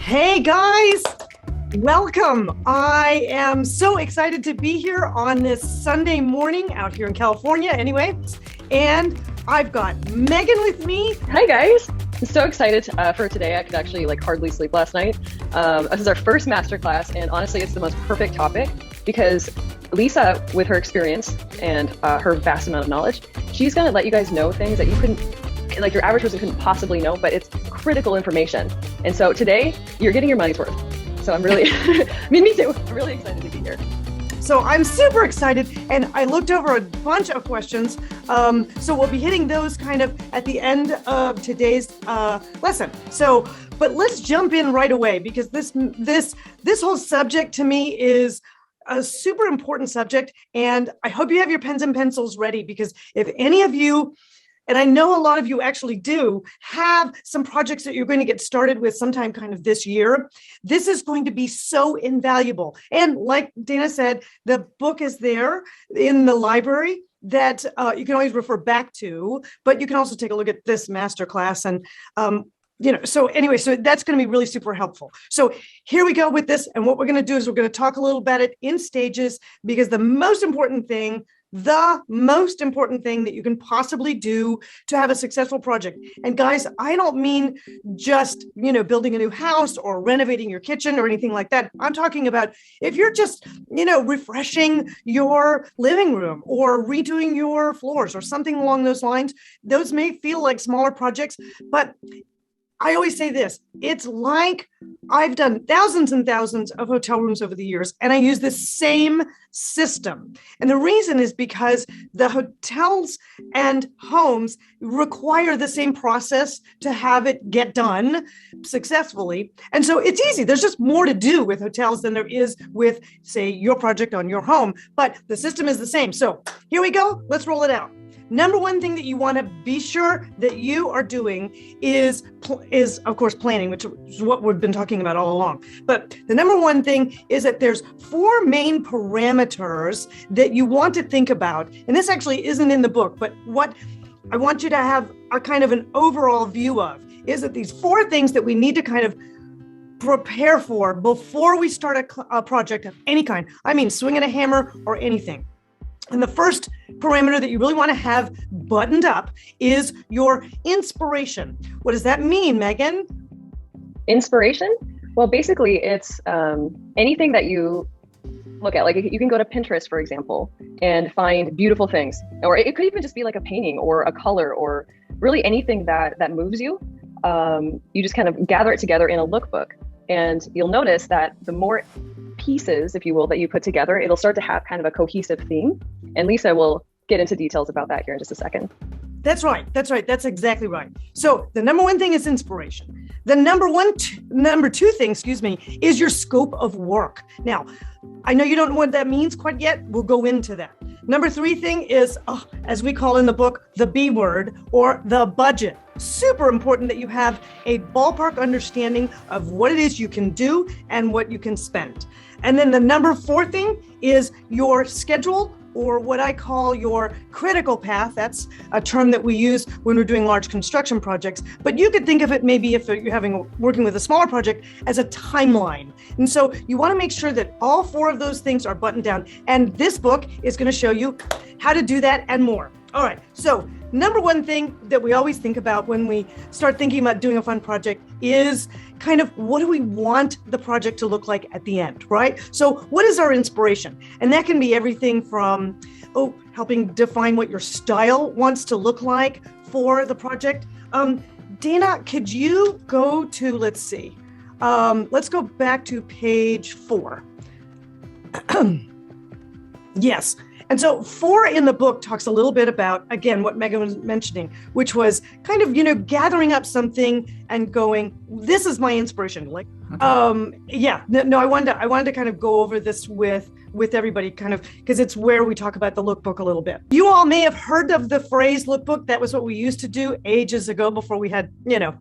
Hey guys, welcome. I am so excited to be here on this Sunday morning out here in California anyway. And I've got Megan with me. Hi guys. I'm so excited for today. I could actually hardly sleep last night. This is our first masterclass, and honestly, it's the most perfect topic because Lisa, with her experience and her vast amount of knowledge, she's going to let you guys know things that you couldn't, your average person couldn't possibly know, but it's critical information. And so today, you're getting your money's worth. So I'm really, me too. I'm really excited to be here. So I'm super excited, and I looked over a bunch of questions. So we'll be hitting those kind of at the end of today's lesson. So, but let's jump in right away because this whole subject to me is a super important subject, and I hope you have your pens and pencils ready because if any of you, and I know a lot of you actually do, have some projects that you're going to get started with sometime kind of this year, this is going to be so invaluable. And like Dana said, the book is there in the library that you can always refer back to, but you can also take a look at this masterclass. And so anyway, so that's going to be really super helpful. So here we go with this. And what we're going to do is we're going to talk a little about it in stages, because the most important thing that you can possibly do to have a successful project. And guys, I don't mean just, building a new house or renovating your kitchen or anything like that. I'm talking about if you're just, refreshing your living room or redoing your floors or something along those lines. Those may feel like smaller projects, but I always say this, it's like I've done thousands and thousands of hotel rooms over the years, and I use the same system. And the reason is because the hotels and homes require the same process to have it get done successfully. And so it's easy. There's just more to do with hotels than there is with, say, your project on your home, but the system is the same. So here we go. Let's roll it out. Number one thing that you want to be sure that you are doing is of course planning, which is what we've been talking about all along. But the number one thing is that there's 4 main parameters that you want to think about. And this actually isn't in the book, but what I want you to have a kind of an overall view of is that these 4 things that we need to kind of prepare for before we start a project of any kind. I mean, swinging a hammer or anything. And the first parameter that you really want to have buttoned up is your inspiration. What does that mean, Megan? Inspiration? Well, basically, it's anything that you look at. Like you can go to Pinterest, for example, and find beautiful things. Or it could even just be like a painting or a color or really anything that moves you. You just kind of gather it together in a lookbook. And you'll notice that the more pieces, if you will, that you put together, it'll start to have kind of a cohesive theme. And Lisa will get into details about that here in just a second. That's right. That's exactly right. So the number one thing is inspiration. The number two thing, is your scope of work. Now, I know you don't know what that means quite yet. We'll go into that. Number 3 thing is, as we call in the book, the B word, or the budget. Super important that you have a ballpark understanding of what it is you can do and what you can spend. And then the number 4 thing is your schedule, or what I call your critical path. That's a term that we use when we're doing large construction projects. But you could think of it maybe if you're working with a smaller project as a timeline. And so you want to make sure that all 4 of those things are buttoned down. And this book is going to show you how to do that and more. All right. So number one thing that we always think about when we start thinking about doing a fun project is kind of what do we want the project to look like at the end, right? So what is our inspiration? And that can be everything from, helping define what your style wants to look like for the project. Dana, could you go to, let's go back to page 4. Yes. And so 4 in the book talks a little bit about, again, what Megan was mentioning, which was kind of, gathering up something and going, this is my inspiration. I wanted to kind of go over this with everybody, kind of, because it's where we talk about the lookbook a little bit. You all may have heard of the phrase lookbook. That was what we used to do ages ago before we had,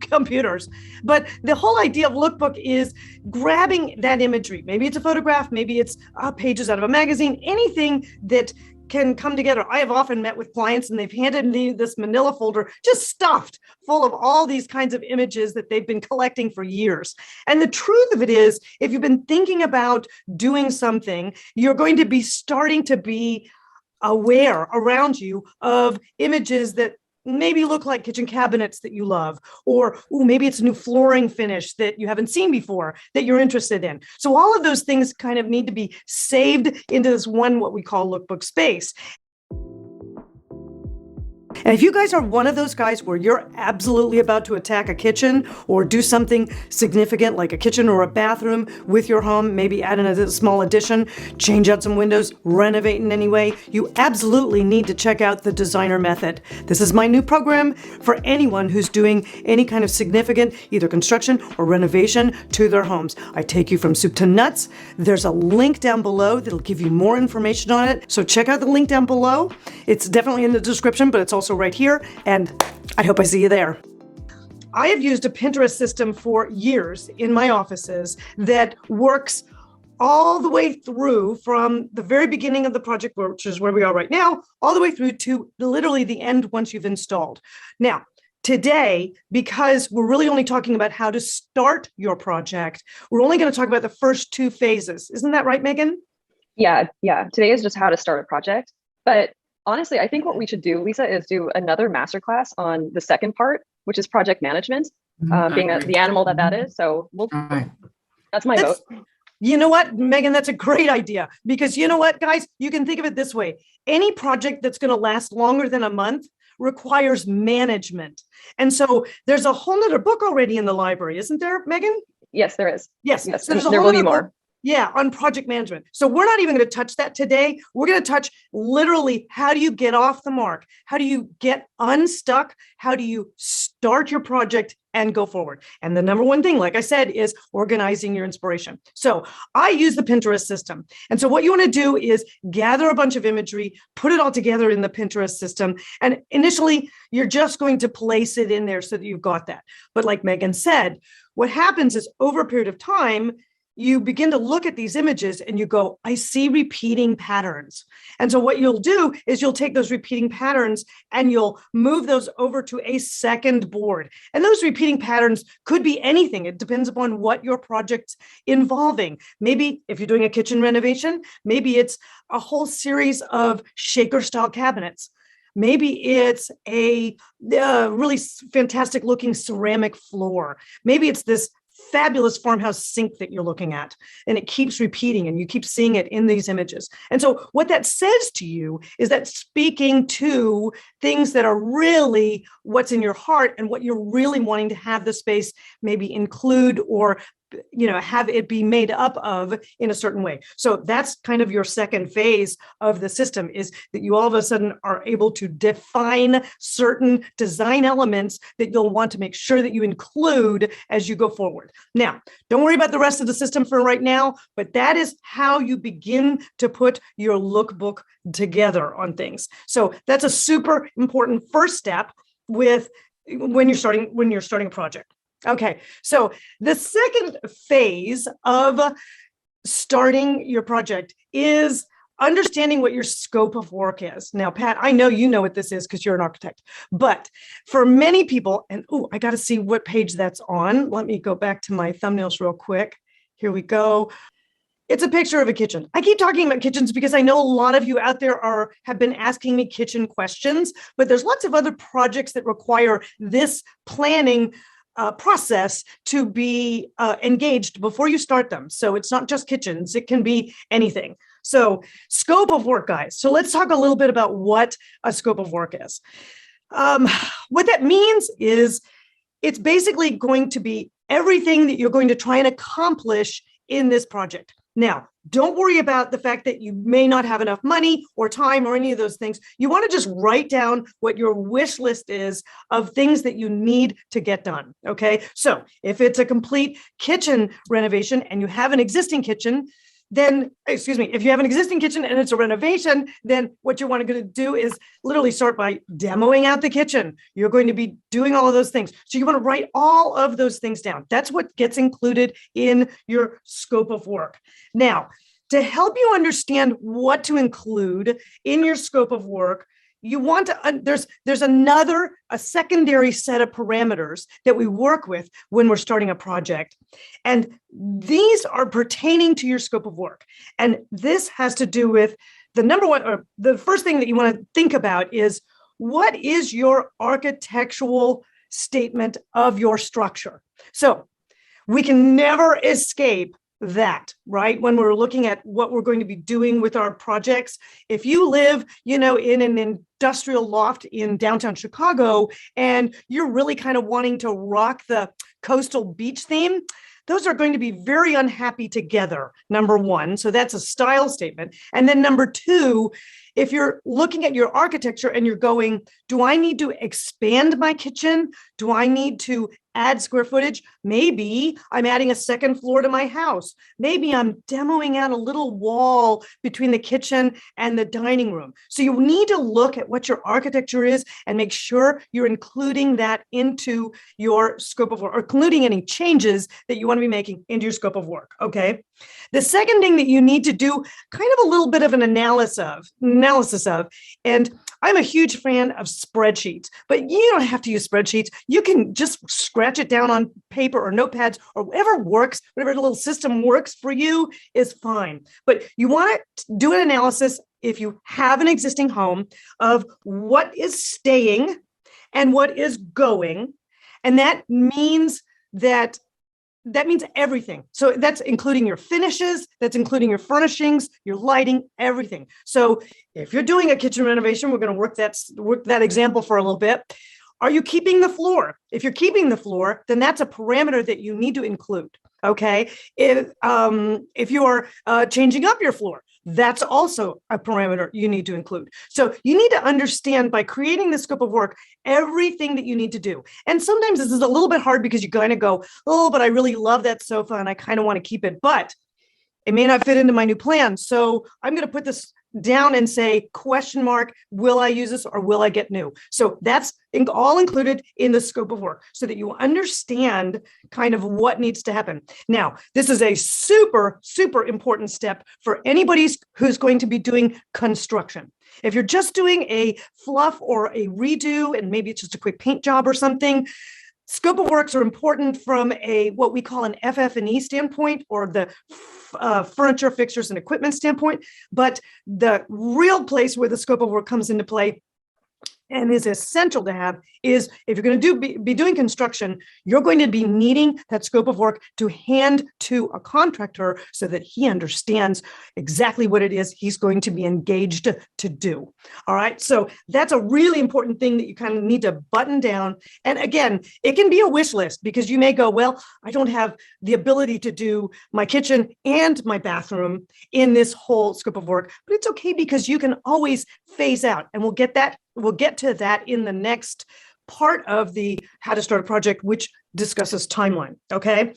computers. But the whole idea of lookbook is grabbing that imagery. Maybe it's a photograph, maybe it's pages out of a magazine, anything that can come together. I have often met with clients and they've handed me this manila folder just stuffed full of all these kinds of images that they've been collecting for years. And the truth of it is, if you've been thinking about doing something, you're going to be starting to be aware around you of images that maybe look like kitchen cabinets that you love, or maybe it's a new flooring finish that you haven't seen before that you're interested in. So all of those things kind of need to be saved into this one, what we call lookbook space. And if you guys are one of those guys where you're absolutely about to attack a kitchen or do something significant like a kitchen or a bathroom with your home, maybe add in a small addition, change out some windows, renovate in any way, you absolutely need to check out the Dezigner method. This is my new program for anyone who's doing any kind of significant either construction or renovation to their homes. I take you from soup to nuts. There's a link down below that'll give you more information on it. So check out the link down below. It's definitely in the description, but it's also right here, and I hope I see you there. I have used a Pinterest system for years in my offices that works all the way through from the very beginning of the project, which is where we are right now, all the way through to literally the end once you've installed. Now, today, because we're really only talking about how to start your project, we're only going to talk about the first two phases. Isn't that right, Megan? Yeah. Today is just how to start a project. But honestly, I think what we should do, Lisa, is do another masterclass on the second part, which is project management, being the animal that is. So that's my vote. You know what, Megan, that's a great idea, because you know what, guys, you can think of it this way. Any project that's going to last longer than a month requires management. And so there's a whole nother book already in the library, isn't there, Megan? Yes, there is. Yes. So there will be more. Yeah, on project management. So we're not even going to touch that today. We're going to touch literally, how do you get off the mark? How do you get unstuck? How do you start your project and go forward? And the number one thing, like I said, is organizing your inspiration. So I use the Pinterest system. And so what you want to do is gather a bunch of imagery, put it all together in the Pinterest system. And initially, you're just going to place it in there so that you've got that. But like Megan said, what happens is over a period of time, you begin to look at these images and you go, I see repeating patterns. And so what you'll do is you'll take those repeating patterns and you'll move those over to a second board. And those repeating patterns could be anything. It depends upon what your project's involving. Maybe if you're doing a kitchen renovation, maybe it's a whole series of shaker style cabinets. Maybe it's a really fantastic looking ceramic floor. Maybe it's this fabulous farmhouse sink that you're looking at, and it keeps repeating and you keep seeing it in these images. And so what that says to you is that speaking to things that are really what's in your heart and what you're really wanting to have the space maybe include or have it be made up of in a certain way. So that's kind of your second phase of the system, is that you all of a sudden are able to define certain design elements that you'll want to make sure that you include as you go forward. Now, don't worry about the rest of the system for right now, but that is how you begin to put your lookbook together on things. So that's a super important first step when you're starting a project. Okay, so the second phase of starting your project is understanding what your scope of work is. Now, Pat, I know you know what this is because you're an architect, but for many people, and I got to see what page that's on. Let me go back to my thumbnails real quick. Here we go. It's a picture of a kitchen. I keep talking about kitchens because I know a lot of you out there have been asking me kitchen questions, but there's lots of other projects that require this planning process to be engaged before you start them. So it's not just kitchens, it can be anything. So scope of work, guys. So let's talk a little bit about what a scope of work is. What that means is it's basically going to be everything that you're going to try and accomplish in this project. Now, don't worry about the fact that you may not have enough money or time or any of those things. You want to just write down what your wish list is of things that you need to get done. Okay. So if it's a complete kitchen renovation and you have an existing kitchen, then, if you have an existing kitchen and it's a renovation, then what you're going to do is literally start by demoing out the kitchen. You're going to be doing all of those things. So you want to write all of those things down. That's what gets included in your scope of work. Now, to help you understand what to include in your scope of work, you want to, there's a secondary set of parameters that we work with when we're starting a project. And these are pertaining to your scope of work. And this has to do with the number one, or the first thing that you want to think about is, what is your architectural statement of your structure? So we can never escape that, right? When we're looking at what we're going to be doing with our projects. If you live, in an industrial loft in downtown Chicago, and you're really kind of wanting to rock the coastal beach theme, those are going to be very unhappy together, number one. So that's a style statement. And then number two, if you're looking at your architecture and you're going, do I need to expand my kitchen? Do I need to add square footage? Maybe I'm adding a second floor to my house. Maybe I'm demoing out a little wall between the kitchen and the dining room. So you need to look at what your architecture is and make sure you're including that into your scope of work, or including any changes that you want to be making into your scope of work, okay? The second thing that you need to do kind of a little bit of an analysis of, and I'm a huge fan of spreadsheets, but you don't have to use spreadsheets. You can just scratch it down on paper or notepads or whatever works, whatever little system works for you is fine. But you want to do an analysis, if you have an existing home, of what is staying and what is going. And that means everything. So that's including your finishes, that's including your furnishings, your lighting, everything. So if you're doing a kitchen renovation, we're going to work that example for a little bit. Are you keeping the floor? If you're keeping the floor, then that's a parameter that you need to include. Okay. If you are changing up your floor, that's also a parameter you need to include. So you need to understand, by creating the scope of work, everything that you need to do. And sometimes this is a little bit hard because you kind of go, oh, but I really love that sofa and I kind of want to keep it, but it may not fit into my new plan. So I'm going to put this down and say, ? Will I use this or will I get new? So that's all included in the scope of work so that you understand kind of what needs to happen. Now, this is a super, super important step for anybody who's going to be doing construction. If you're just doing a fluff or a redo, and maybe it's just a quick paint job or something, scope of works are important from what we call an FF&E standpoint, or the furniture, fixtures, and equipment standpoint. But the real place where the scope of work comes into play and is essential to have is, if you're going to be doing construction, you're going to be needing that scope of work to hand to a contractor so that he understands exactly what it is he's going to be engaged to do. All right. So that's a really important thing that you kind of need to button down. And again, it can be a wish list, because you may go, well, I don't have the ability to do my kitchen and my bathroom in this whole scope of work, but it's okay, because you can always phase out, and we'll get to that in the next part of the How to Start a Project, which discusses timeline. Okay.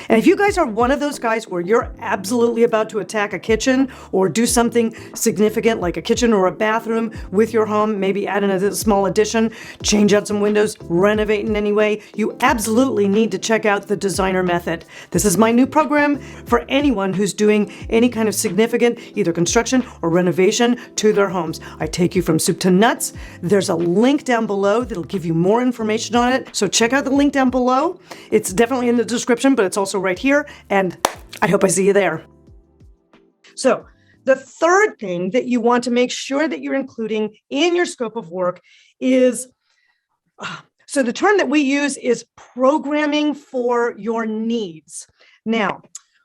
And if you guys are one of those guys where you're absolutely about to attack a kitchen or do something significant like a kitchen or a bathroom with your home, maybe add in a small addition, change out some windows, renovate in any way, you absolutely need to check out the Dezigner method. This is my new program for anyone who's doing any kind of significant either construction or renovation to their homes. I take you from soup to nuts. There's a link down below that'll give you more information on it. So check out the link down below. It's definitely in the description, but it's also right here, and I hope I see you there. So the third thing that you want to make sure that you're including in your scope of work is, so the term that we use is programming for your needs. Now,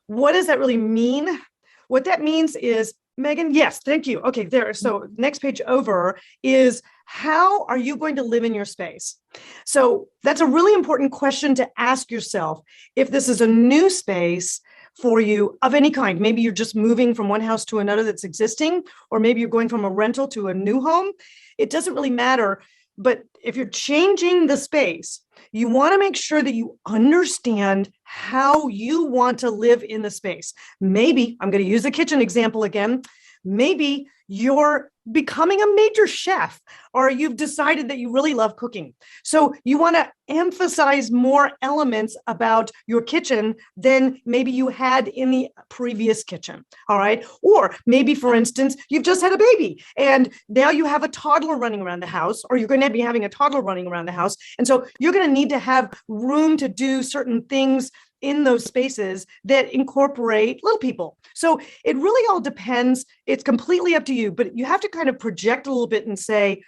what does that really mean? What that means is, Megan, yes, thank you. Okay, there. So next page over is, how are you going to live in your space? So that's a really important question to ask yourself. If this is a new space for you of any kind, maybe you're just moving from one house to another that's existing, or maybe you're going from a rental to a new home, it doesn't really matter. But if you're changing the space, you want to make sure that you understand how you want to live in the space. Maybe I'm going to use the kitchen example again. maybe you're becoming a major chef, or you've decided that you really love cooking. So you want to emphasize more elements about your kitchen than maybe you had in the previous kitchen. All right. Or maybe, for instance, you've just had a baby and now you have a toddler running around the house, or you're going to be having a toddler running around the house. And so you're going to need to have room to do certain things in those spaces that incorporate little people. So it really all depends. It's completely up to you, but you have to kind of project a little bit and say,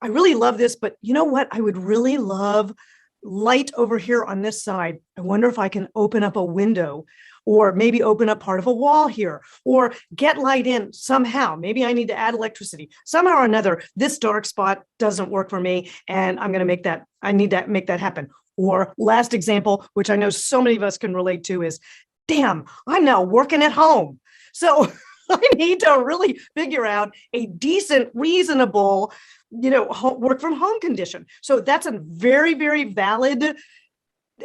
I really love this, but you know what? I would really love light over here on this side. I wonder if I can open up a window, or maybe open up part of a wall here, or get light in somehow. Maybe I need to add electricity somehow or another. This dark spot doesn't work for me, and I'm going to make that, I need to make that happen. Or last example, which I know so many of us can relate to, is, damn, I'm now working at home. So I need to really figure out a decent, reasonable, work from home condition. So that's a very, very valid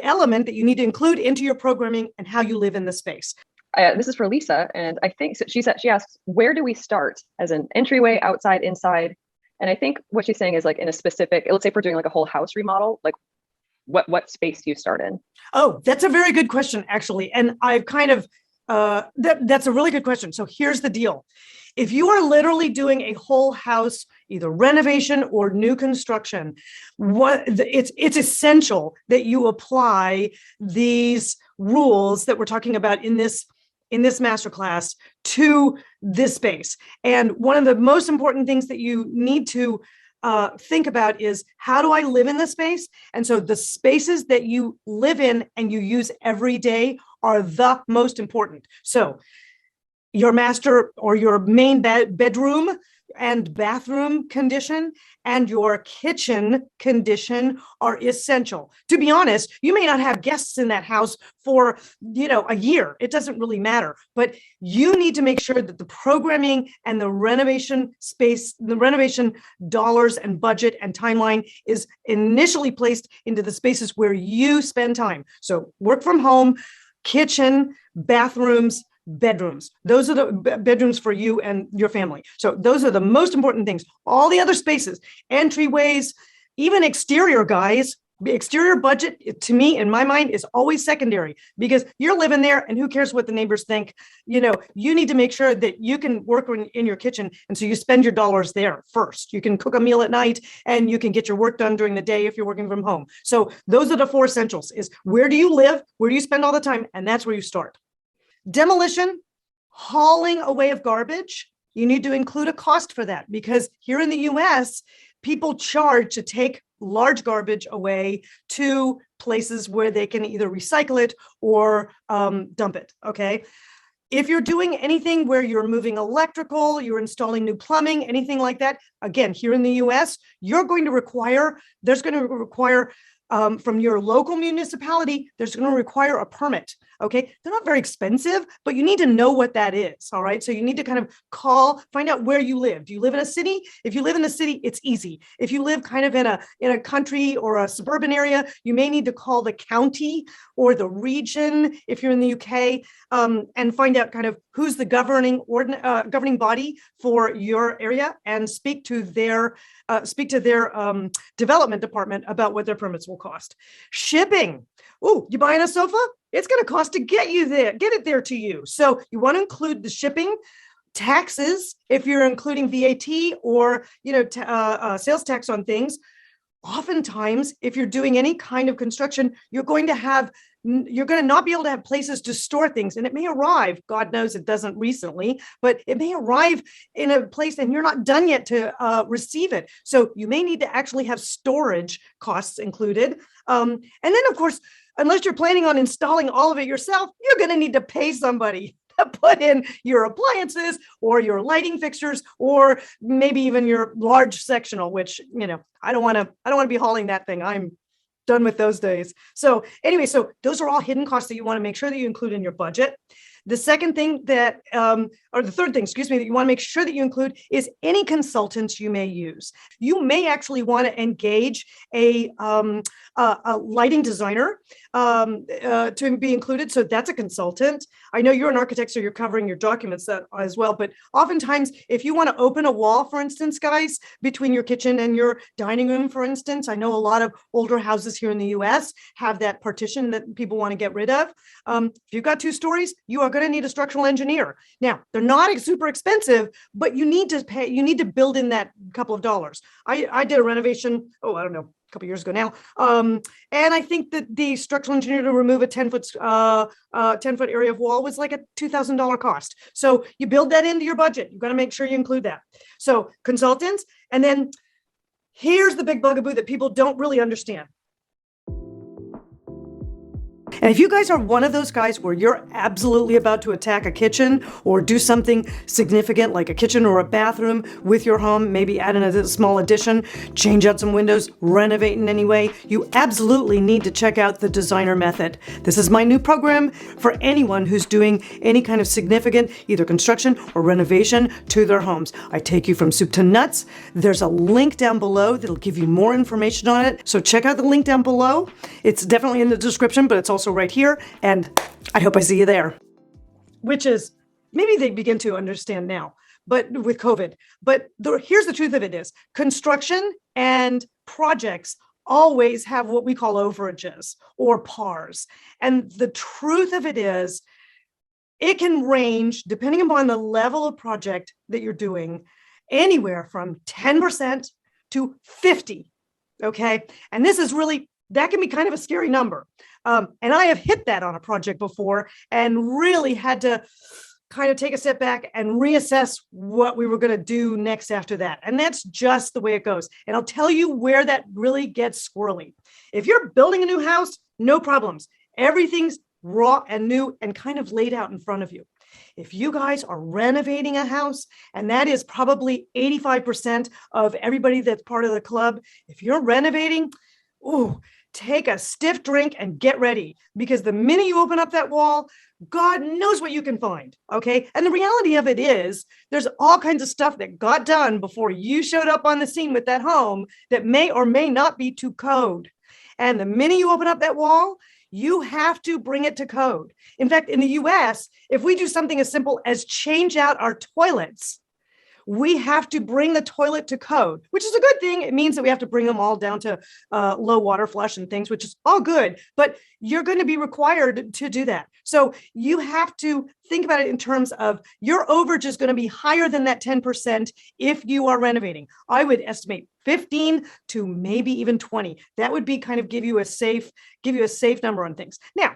element that you need to include into your programming and how you live in the space. This is for Lisa, and I think so she asks, where do we start as an entryway, outside, inside? And I think what she's saying is, like, in a specific, let's say if we're doing like a whole house remodel, like what space do you start in? Oh, that's a very good question, actually. And I've kind of, that's a really good question. So here's the deal. If you are literally doing a whole house, either renovation or new construction, it's essential that you apply these rules that we're talking about in this masterclass to this space. And one of the most important things that you need to think about is, how do I live in this space? And so the spaces that you live in and you use every day are the most important. So your master or your main bedroom and bathroom condition and your kitchen condition are essential. To be honest, you may not have guests in that house for, a year. It doesn't really matter, but you need to make sure that the programming and the renovation space, the renovation dollars and budget and timeline is initially placed into the spaces where you spend time. So work from home, kitchen, bathrooms, bedrooms. Those are the bedrooms for you and your family. So those are the most important things. All the other spaces, entryways, even exterior, guys, exterior budget, to me, in my mind, is always secondary, because you're living there and who cares what the neighbors think. You need to make sure that you can work in your kitchen. And so you spend your dollars there first. You can cook a meal at night and you can get your work done during the day if you're working from home. So those are the four essentials: is where do you live? Where do you spend all the time? And that's where you start. Demolition, hauling away of garbage, you need to include a cost for that, because here in the US, people charge to take large garbage away to places where they can either recycle it or dump it. Okay. If you're doing anything where you're moving electrical, you're installing new plumbing, anything like that, again, here in the US, there's going to require from your local municipality, there's going to require a permit. Okay. They're not very expensive, but you need to know what that is. All right. So you need to kind of find out where you live. Do you live in a city? If you live in the city, it's easy. If you live kind of in a country or a suburban area, you may need to call the county or the region if you're in the UK, and find out kind of who's the governing body for your area, and speak to their development department about what their permits will cost. Shipping. Oh, you buying a sofa? It's going to cost to get it there to you. So you want to include the shipping, taxes, if you're including VAT or sales tax on things. Oftentimes, if you're doing any kind of construction, you're going to not be able to have places to store things. And it may arrive, God knows it doesn't recently, but it may arrive in a place and you're not done yet to receive it. So you may need to actually have storage costs included. And then, of course, unless you're planning on installing all of it yourself, you're going to need to pay somebody to put in your appliances or your lighting fixtures, or maybe even your large sectional, which, I don't want to be hauling that thing. I'm done with those days. So anyway, so those are all hidden costs that you want to make sure that you include in your budget. The second thing that, or the third thing, excuse me, that you want to make sure that you include is any consultants you may use. You may actually want to engage a lighting designer to be included. So that's a consultant. I know you're an architect, so you're covering your documents that as well. But oftentimes, if you want to open a wall, for instance, guys, between your kitchen and your dining room, for instance, I know a lot of older houses here in the US have that partition that people want to get rid of. If you've got 2 stories, you are going to need a structural engineer. Now, they're not super expensive, but you need to build in that couple of dollars. I did a renovation, I don't know, a couple years ago now. And I think that the structural engineer to remove a 10-foot area of wall was like a $2,000 cost. So you build that into your budget. You've got to make sure you include that. So consultants, and then here's the big bugaboo that people don't really understand. And if you guys are one of those guys where you're absolutely about to attack a kitchen or do something significant like a kitchen or a bathroom with your home, maybe add in a small addition, change out some windows, renovate in any way, you absolutely need to check out the Dezigner method. This is my new program for anyone who's doing any kind of significant either construction or renovation to their homes. I take you from soup to nuts. There's a link down below that'll give you more information on it. So check out the link down below. It's definitely in the description, but it's also right here, and I hope I see you there. Which is, maybe they begin to understand now, but with COVID. But here's the truth of it is, construction and projects always have what we call overages or PARs. And the truth of it is, it can range, depending upon the level of project that you're doing, anywhere from 10% to 50%, okay? And this is really, that can be kind of a scary number. And I have hit that on a project before and really had to kind of take a step back and reassess what we were going to do next after that. And that's just the way it goes. And I'll tell you where that really gets squirrely. If you're building a new house, no problems. Everything's raw and new and kind of laid out in front of you. If you guys are renovating a house, and that is probably 85% of everybody that's part of the club, if you're renovating, take a stiff drink and get ready, because the minute you open up that wall, God knows what you can find, okay? And the reality of it is, there's all kinds of stuff that got done before you showed up on the scene with that home that may or may not be to code. And the minute you open up that wall, you have to bring it to code. In fact, in the US, if we do something as simple as change out our toilets, we have to bring the toilet to code, which is a good thing. It means that we have to bring them all down to low water flush and things, which is all good, but you're going to be required to do that. So you have to think about it in terms of your overage is going to be higher than that 10% if you are renovating. I would estimate 15 to maybe even 20. That would be kind of give you a safe number on things. Now,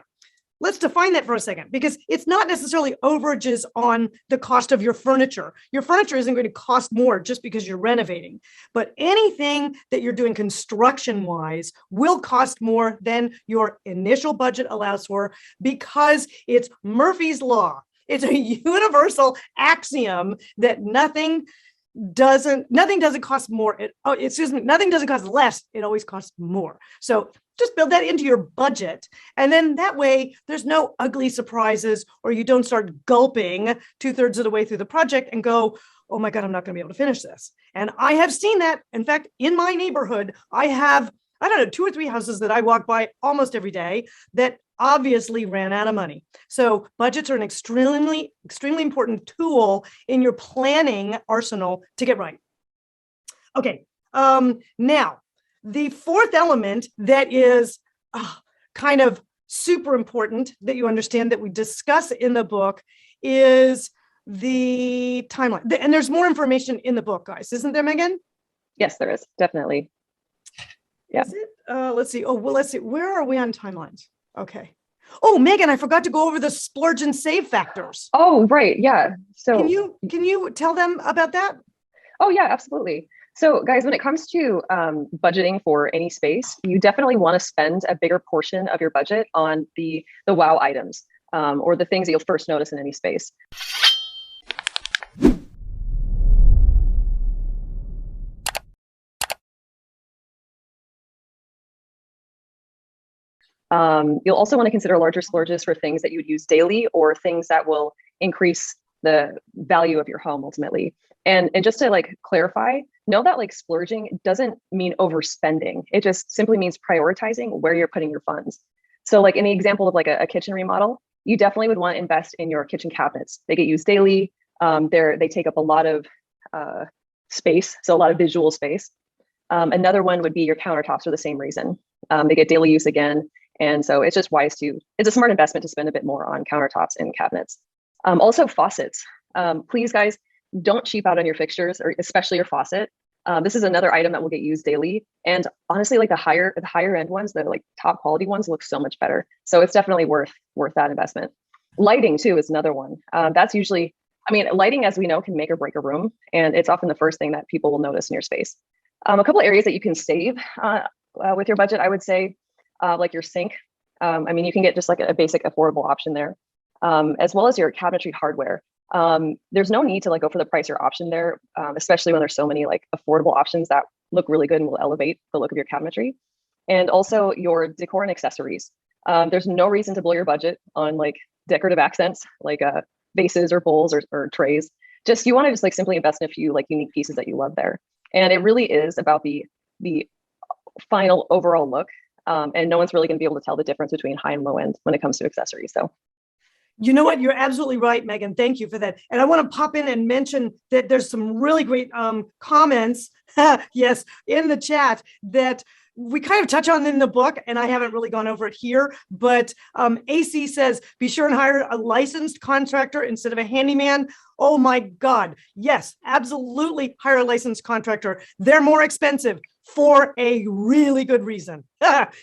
let's define that for a second, because it's not necessarily overages on the cost of your furniture. Your furniture isn't going to cost more just because you're renovating, but anything that you're doing construction-wise will cost more than your initial budget allows for, because it's Murphy's Law. It's a universal axiom that nothing doesn't cost more. Nothing doesn't cost less. It always costs more. So just build that into your budget. And then that way there's no ugly surprises, or you don't start gulping 2/3 of the way through the project and go, oh my God, I'm not going to be able to finish this. And I have seen that. In fact, in my neighborhood, I have, 2 or 3 houses that I walk by almost every day that obviously ran out of money. So budgets are an extremely, extremely important tool in your planning arsenal to get right. Okay, now the fourth element that is kind of super important that you understand that we discuss in the book is the timeline. And there's more information in the book, guys, isn't there, Megan? Yes, there is, definitely. Yeah. Is it? Let's see. Let's see. Where are we on timelines? Okay. Oh, Megan, I forgot to go over the splurge and save factors. Oh, right. Yeah. So can you tell them about that? Oh, yeah, absolutely. So guys, when it comes to budgeting for any space, you definitely want to spend a bigger portion of your budget on the wow items, or the things that you'll first notice in any space. You'll also want to consider larger splurges for things that you would use daily or things that will increase the value of your home ultimately. And just to like clarify, know that like splurging doesn't mean overspending. It just simply means prioritizing where you're putting your funds. So like in the example of like a kitchen remodel, you definitely would want to invest in your kitchen cabinets. They get used daily. They take up a lot of space, so a lot of visual space. Another one would be your countertops for the same reason. They get daily use again. And so it's just wise it's a smart investment to spend a bit more on countertops and cabinets. Also faucets. Please guys, don't cheap out on your fixtures, or especially your faucet. This is another item that will get used daily. And honestly, like the higher end ones, the like top quality ones look so much better. So it's definitely worth that investment. Lighting too is another one. That's usually, I mean, lighting, as we know, can make or break a room. And it's often the first thing that people will notice in your space. A couple of areas that you can save with your budget, I would say, like your sink. I mean, you can get just like a basic affordable option there, as well as your cabinetry hardware. There's no need to like go for the pricier option there, especially when there's so many like affordable options that look really good and will elevate the look of your cabinetry. And also your decor and accessories. There's no reason to blow your budget on like decorative accents, like vases or bowls or trays. Just, you want to just like simply invest in a few like unique pieces that you love there. And it really is about the final overall look. And no one's really going to be able to tell the difference between high and low end when it comes to accessories. So, you know what? You're absolutely right, Megan. Thank you for that. And I want to pop in and mention that there's some really great comments, yes, in the chat that we kind of touch on in the book, and I haven't really gone over it here, but AC says, be sure and hire a licensed contractor instead of a handyman. Oh my God. Yes, absolutely hire a licensed contractor. They're more expensive for a really good reason.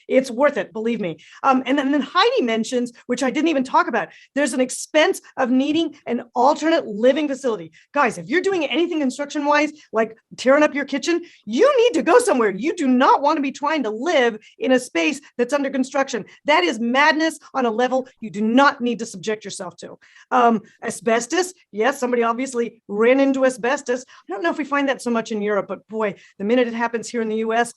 It's worth it, believe me. And then Heidi mentions, which I didn't even talk about, there's an expense of needing an alternate living facility. Guys, if you're doing anything construction-wise, like tearing up your kitchen, you need to go somewhere. You do not want to be trying to live in a space that's under construction. That is madness on a level you do not need to subject yourself to. Asbestos, yes, somebody obviously ran into asbestos. I don't know if we find that so much in Europe, but boy, the minute it happens here in the US,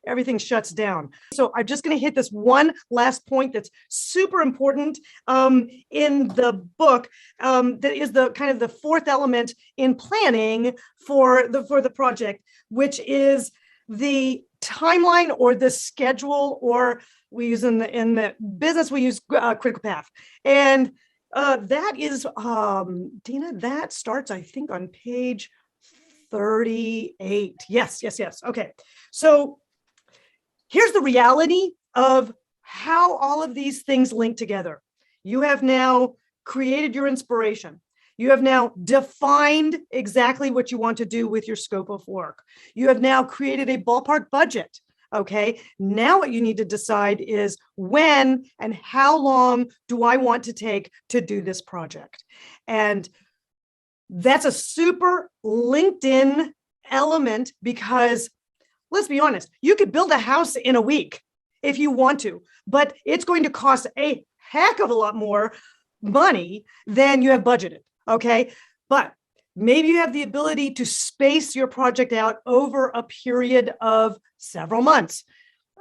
everything shuts down. So I'm just going to hit this one last point that's super important in the book. That is the kind of the fourth element in planning for the project, which is the timeline or the schedule, or we use in the business, we use critical path. And that is, Dina, that starts, I think, on page 38. Yes. Okay. So here's the reality of how all of these things link together. You have now created your inspiration. You have now defined exactly what you want to do with your scope of work. You have now created a ballpark budget. Okay. Now what you need to decide is when and how long do I want to take to do this project? And that's a super LinkedIn element, because let's be honest, you could build a house in a week if you want to, but it's going to cost a heck of a lot more money than you have budgeted. Okay. But maybe you have the ability to space your project out over a period of several months.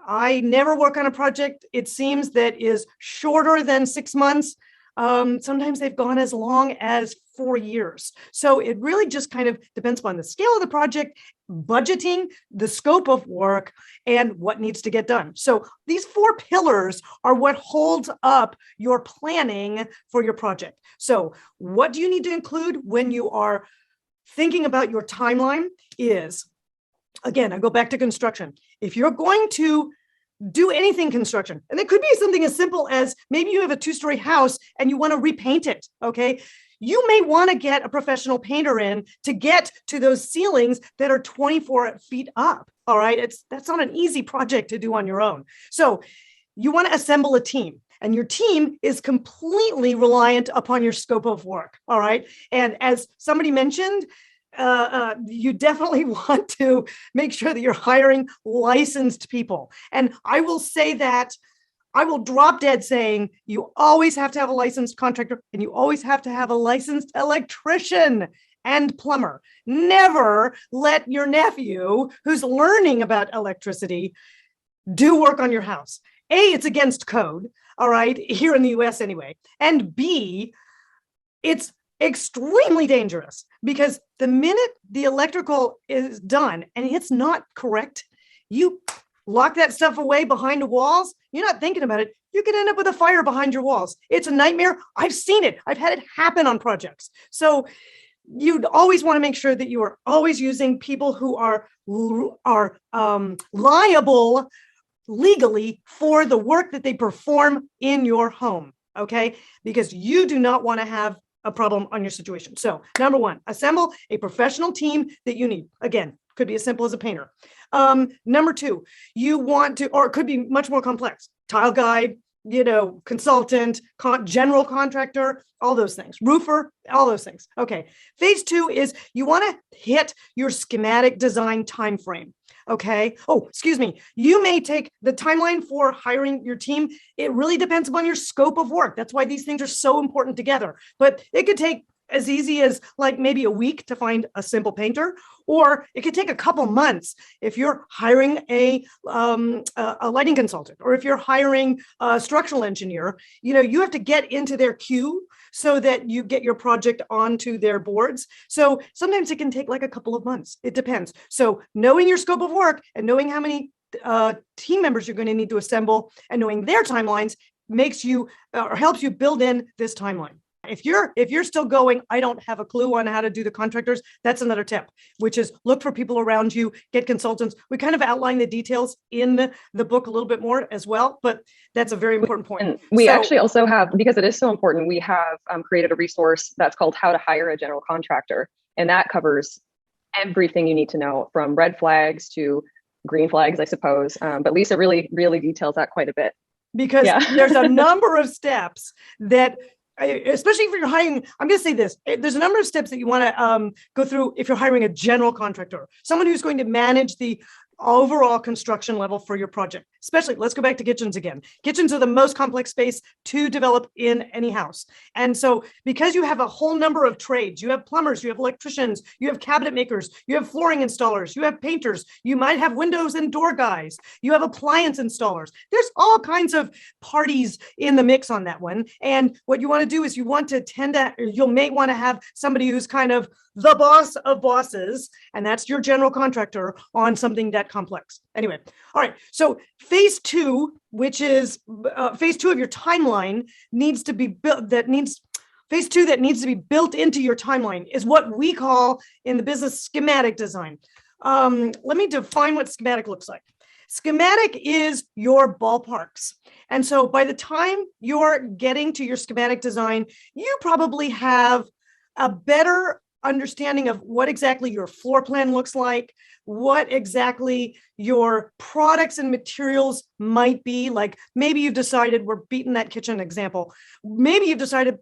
I never work on a project, it seems, that is shorter than 6 months. Sometimes they've gone as long as 4 years. So it really just kind of depends upon the scale of the project, budgeting, the scope of work, and what needs to get done. So these 4 pillars are what holds up your planning for your project. So what do you need to include when you are thinking about your timeline is, again, I go back to construction. If you're going to do anything construction, and it could be something as simple as maybe you have a 2-story house and you want to repaint it, okay? You may want to get a professional painter in to get to those ceilings that are 24 feet up, all right? That's not an easy project to do on your own. So you want to assemble a team, and your team is completely reliant upon your scope of work, all right? And as somebody mentioned, you definitely want to make sure that you're hiring licensed people. And I will say that I will drop dead saying you always have to have a licensed contractor, and you always have to have a licensed electrician and plumber. Never let your nephew, who's learning about electricity, do work on your house. A, it's against code, all right, here in the US anyway. And B, it's extremely dangerous because the minute the electrical is done and it's not correct, you lock that stuff away behind the walls. You're not thinking about it. You could end up with a fire behind your walls. It's a nightmare. I've seen it. I've had it happen on projects. So you'd always want to make sure that you are always using people who are liable legally for the work that they perform in your home, okay? Because you do not want to have a problem on your situation. So number one, assemble a professional team that you need. Again, could be as simple as a painter. Number two, you want to, or it could be much more complex, tile guide, consultant, general contractor, all those things, roofer, all those things. Okay. Phase two is you want to hit your schematic design time frame. Okay. Oh, excuse me. You may take the timeline for hiring your team. It really depends upon your scope of work. That's why these things are so important together. But it could take as easy as like maybe a week to find a simple painter, or it could take a couple months if you're hiring a lighting consultant, or if you're hiring a structural engineer. You have to get into their queue so that you get your project onto their boards. So sometimes it can take like a couple of months. It depends. So knowing your scope of work and knowing how many team members you're going to need to assemble and knowing their timelines makes you or helps you build in this timeline. If you're still going, I don't have a clue on how to do the contractors, that's another tip, which is look for people around you, get consultants. We kind of outline the details in the book a little bit more as well, but that's a very important point. And we actually also have, because it is so important, we have created a resource that's called How to Hire a General Contractor. And that covers everything you need to know, from red flags to green flags, I suppose. But Lisa really, really details that quite a bit. Because there's a number of steps that, especially if you're hiring, I'm going to say this, there's a number of steps that you want to go through if you're hiring a general contractor, someone who's going to manage the overall construction level for your project. Especially, let's go back to kitchens again. Kitchens are the most complex space to develop in any house. And so because you have a whole number of trades, you have plumbers, you have electricians, you have cabinet makers, you have flooring installers, you have painters, you might have windows and door guys, you have appliance installers. There's all kinds of parties in the mix on that one. And what you want to do is you may want to have somebody who's kind of the boss of bosses, and that's your general contractor on something that complex. Anyway, all right. So phase two, which is phase two of your timeline, needs to be built. Phase two that needs to be built into your timeline is what we call in the business schematic design. Let me define what schematic looks like. Schematic is your ballparks. And so by the time you're getting to your schematic design, you probably have a better understanding of what exactly your floor plan looks like, what exactly your products and materials might be. Like maybe you've decided, we're beating that kitchen example, maybe you've decided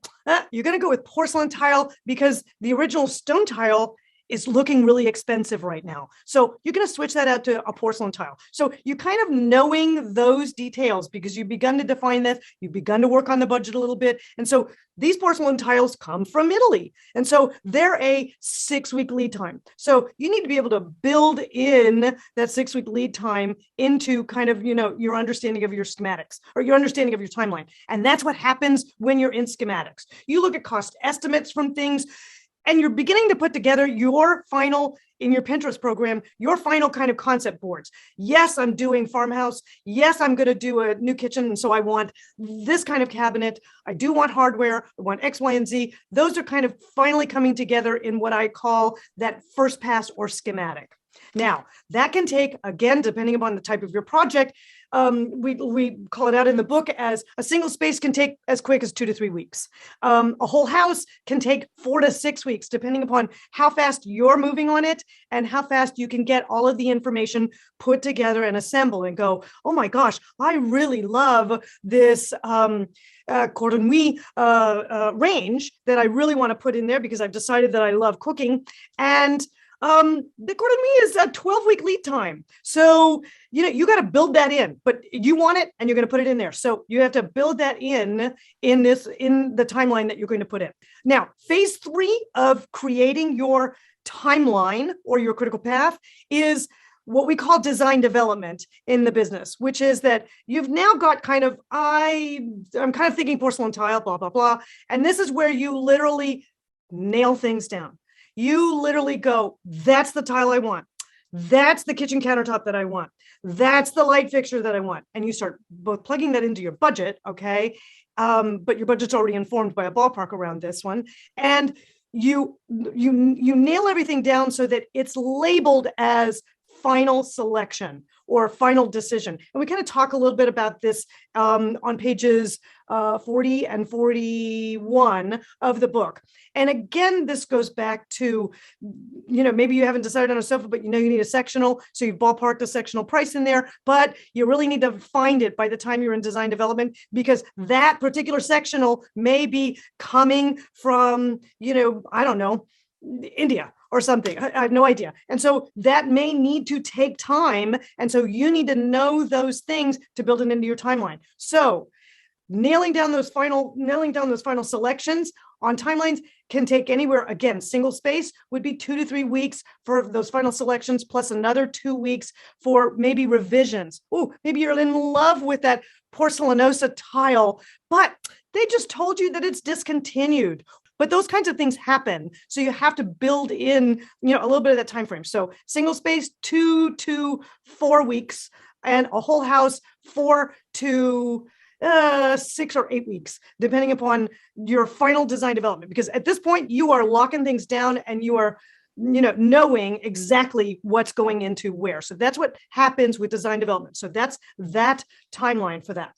you're going to go with porcelain tile because the original stone tile is looking really expensive right now. So you're going to switch that out to a porcelain tile. So you kind of knowing those details because you've begun to define this, you've begun to work on the budget a little bit. And so these porcelain tiles come from Italy. And so they're a 6-week lead time. So you need to be able to build in that 6-week lead time into kind of, your understanding of your schematics or your understanding of your timeline. And that's what happens when you're in schematics. You look at cost estimates from things, and you're beginning to put together your final, in your Pinterest program, your final kind of concept boards. Yes, I'm doing farmhouse. Yes, I'm going to do a new kitchen. And so I want this kind of cabinet. I do want hardware. I want X, Y, and Z. Those are kind of finally coming together in what I call that first pass or schematic. Now, that can take, again, depending upon the type of your project, we call it out in the book as a single space can take as quick as 2 to 3 weeks. A whole house can take 4 to 6 weeks, depending upon how fast you're moving on it and how fast you can get all of the information put together and assemble and go, oh my gosh, I really love this cordon bleu range that I really want to put in there because I've decided that I love cooking. And the cordon bleu is a 12-week lead time. So, you got to build that in, but you want it and you're going to put it in there. So you have to build that in the timeline that you're going to put in. Now, phase 3 of creating your timeline or your critical path is what we call design development in the business, which is that you've now got kind of, I'm kind of thinking porcelain tile, blah, blah, blah. And this is where you literally nail things down. You literally go, that's the tile I want. That's the kitchen countertop that I want. That's the light fixture that I want. And you start both plugging that into your budget, okay? But your budget's already informed by a ballpark around this one. And you nail everything down so that it's labeled as final selection or final decision. And we kind of talk a little bit about this on pages 40 and 41 of the book. And again, this goes back to, maybe you haven't decided on a sofa, but you need a sectional. So you've ballparked a sectional price in there, but you really need to find it by the time you're in design development, because that particular sectional may be coming from, I don't know, India or something. I have no idea. And so that may need to take time. And so you need to know those things to build it into your timeline. So nailing down those final selections on timelines can take anywhere. Again, single space would be 2 to 3 weeks for those final selections, plus another 2 weeks for maybe revisions. Oh, maybe you're in love with that porcelanosa tile, but they just told you that it's discontinued. But those kinds of things happen. So you have to build in, a little bit of that time frame. So single space, 2 to 4 weeks, and a whole house, 4 to 6 or 8 weeks, depending upon your final design development. Because at this point, you are locking things down and you are, knowing exactly what's going into where. So that's what happens with design development. So that's that timeline for that.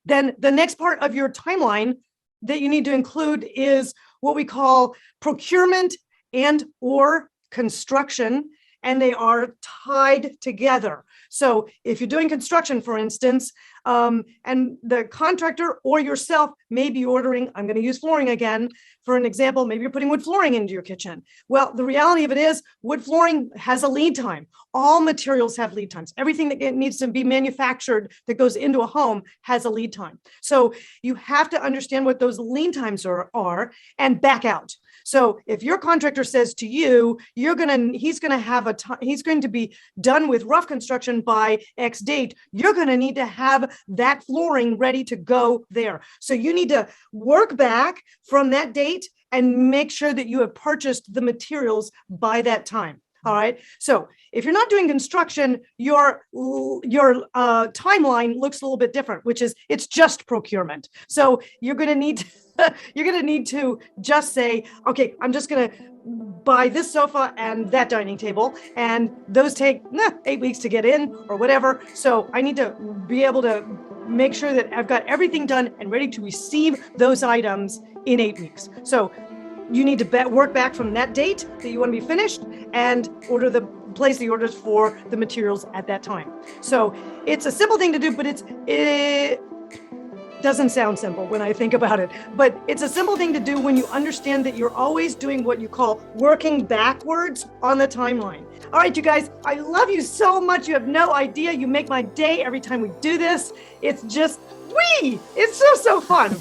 Then the next part of your timeline that you need to include is what we call procurement and or construction, and they are tied together. So if you're doing construction, for instance, and the contractor or yourself may be ordering, I'm going to use flooring again for an example, maybe you're putting wood flooring into your kitchen. Well, the reality of it is wood flooring has a lead time. All materials have lead times. Everything that needs to be manufactured that goes into a home has a lead time. So you have to understand what those lead times are and back out. So if your contractor says to you, he's going to be done with rough construction by X date, you're going to need to have that flooring ready to go there. So you need to work back from that date and make sure that you have purchased the materials by that time. All right. So if you're not doing construction, your timeline looks a little bit different, which is it's just procurement. So you're going to need to just say, okay, I'm just going to buy this sofa and that dining table, and those take 8 weeks to get in or whatever. So I need to be able to make sure that I've got everything done and ready to receive those items in 8 weeks. So you need to work back from that date that you want to be finished and place the orders for the materials at that time. So it's a simple thing to do, but it doesn't sound simple when I think about it, but it's a simple thing to do when you understand that you're always doing what you call working backwards on the timeline. All right, you guys, I love you so much. You have no idea. You make my day every time we do this. It's just, it's so fun.